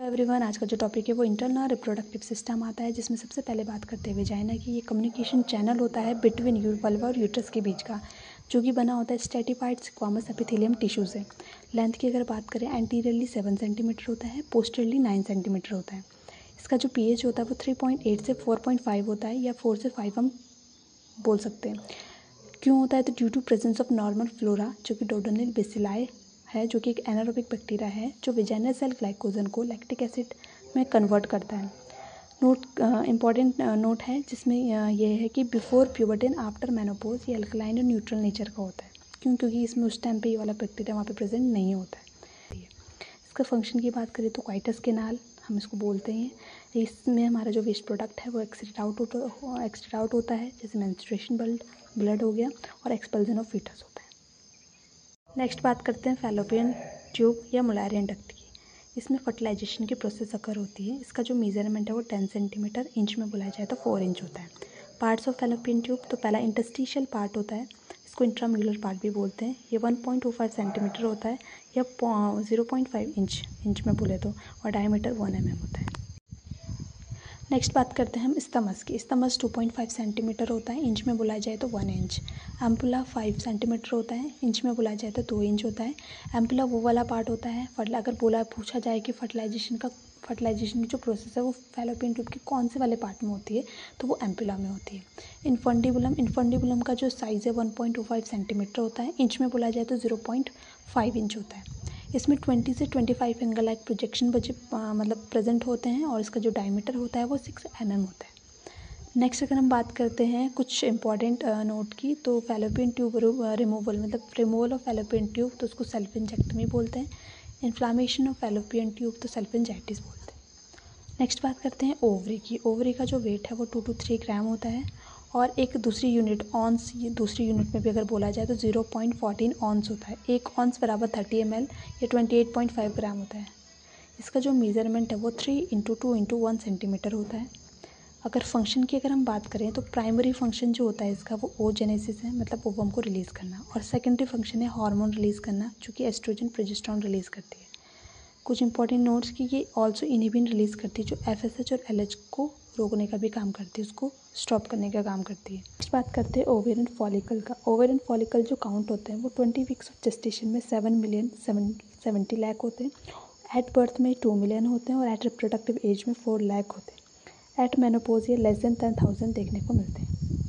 Everyone, आज का जो टॉपिक है वो इंटरनल रिप्रोडक्टिव सिस्टम आता है, जिसमें सबसे पहले बात करते हैं वेजाइना की। ये कम्युनिकेशन चैनल होता है बिटवीन वल्वा और यूट्रस के बीच का, जो कि बना होता है स्ट्रेटिफाइड स्क्वामस एपिथेलियम टिश्यू से। लेंथ की अगर बात करें, एंटीरियरली 7 सेंटीमीटर होता है, पोस्टीरियरली 9 सेंटीमीटर होता है। इसका जो pH होता है वो 3.8 से 4.5 होता है, या 4 से 5 हम बोल सकते हैं। क्यों होता है? तो due to presence of normal flora, जो कि डोडोनिल बेसिलाई है, जो कि एक एनारोबिक बैक्टीरिया है, जो वेजाइनल सेल ग्लाइकोजन को लैक्टिक एसिड में कन्वर्ट करता है। नोट इम्पॉर्टेंट नोट है जिसमें यह है कि before puberty and after menopause ये अल्कलाइन और न्यूट्रल नेचर का होता है। क्योंकि इसमें उस टाइम पे ये वाला बैक्टीरिया वहाँ पे प्रेजेंट नहीं होता है। इसका फंक्शन की बात करें तो काइटस केनाल हम इसको बोलते हैं। इसमें हमारा जो वेस्ट प्रोडक्ट है वो एक्सट्रेट आउट होता है, जैसे मेंस्ट्रुएशन ब्लड हो गया, और एक्सपल्जन ऑफ फीटस होता है। नेक्स्ट बात करते हैं फैलोपियन ट्यूब या मुलारियन डक्ट की। इसमें फर्टिलाइजेशन की प्रोसेस अकर होती है। इसका जो मेजरमेंट है वो 10 सेंटीमीटर, इंच में बोला जाए तो 4 इंच होता है। पार्ट्स ऑफ फैलोपियन ट्यूब, तो पहला इंटरस्टिशियल पार्ट होता है, इसको इंट्रामड्यूलर पार्ट भी बोलते हैं। ये 1.25 सेंटीमीटर होता है, या 0.5 इंच में बोले तो, और डायमीटर 1 mm होता है। नेक्स्ट बात करते हैं हम स्तमस की। स्तमस 2.5 सेंटीमीटर होता है, इंच में बोला जाए तो 1 इंच। एम्पुला 5 सेंटीमीटर होता है, इंच में बोला जाए तो 2 इंच होता है। एम्पुला वो वाला पार्ट होता है, अगर पूछा जाए कि फर्टिलाइजेशन की जो प्रोसेस है वो फैलोपियन ट्यूब के कौन से वाले पार्ट में होती है, तो वो एम्पुला में होती है। इन्फंडिबुलम का जो साइज़ है 1.25 सेंटीमीटर होता है, इंच में बोला जाए तो 0.5 इंच होता है। इसमें 20 से 25 एंगल लाइक प्रोजेक्शन मतलब प्रेजेंट होते हैं, और इसका जो डायमीटर होता है वो 6 mm होता है। नेक्स्ट अगर हम बात करते हैं कुछ इंपॉर्टेंट नोट की, तो fallopian tube removal of fallopian tube, तो उसको सल्फिंजेक्टमी बोलते हैं। इन्फ्लामेशन ऑफ फैलोपियन ट्यूब, तो सल्फिंजाइटिस बोलते हैं। नेक्स्ट बात करते हैं ओवरी की। ओवरी का जो वेट है वो 2 to 3 ग्राम होता है, और एक दूसरी यूनिट ऑन्स, दूसरी यूनिट में भी अगर बोला जाए तो 0.14 ऑन्स होता है। एक ऑन्स बराबर 30 ml या 28.5 ग्राम होता है। इसका जो मेज़रमेंट है वो 3x2x1 सेंटीमीटर होता है। अगर फंक्शन की अगर हम बात करें तो प्राइमरी फंक्शन जो होता है इसका वो ओजेनेसिस है, मतलब ओवम को रिलीज़ करना, और सेकेंडरी फंक्शन है हार्मोन रिलीज़ करना, जो कि एस्ट्रोजन प्रोजेस्टेरोन रिलीज़ करती है। कुछ इंपॉर्टेंट नोट्स की, ये ऑल्सो इनहिबिन रिलीज़ करती है, जो FSH और LH को रोकने का भी काम करती है, उसको स्टॉप करने का काम करती है। नेक्स्ट बात करते हैं ओवेरियन फॉलिकल का। ओवेरियन फॉलिकल जो काउंट होते हैं वो 20 वीक्स ऑफ जेस्टेशन में 7,70,000 लाख होते हैं, एट बर्थ में 2 मिलियन होते हैं, और एट रिप्रोडक्टिव एज में 4 लाख होते हैं। एट मेनोपॉज ये लेस देन 10,000 देखने को मिलते हैं।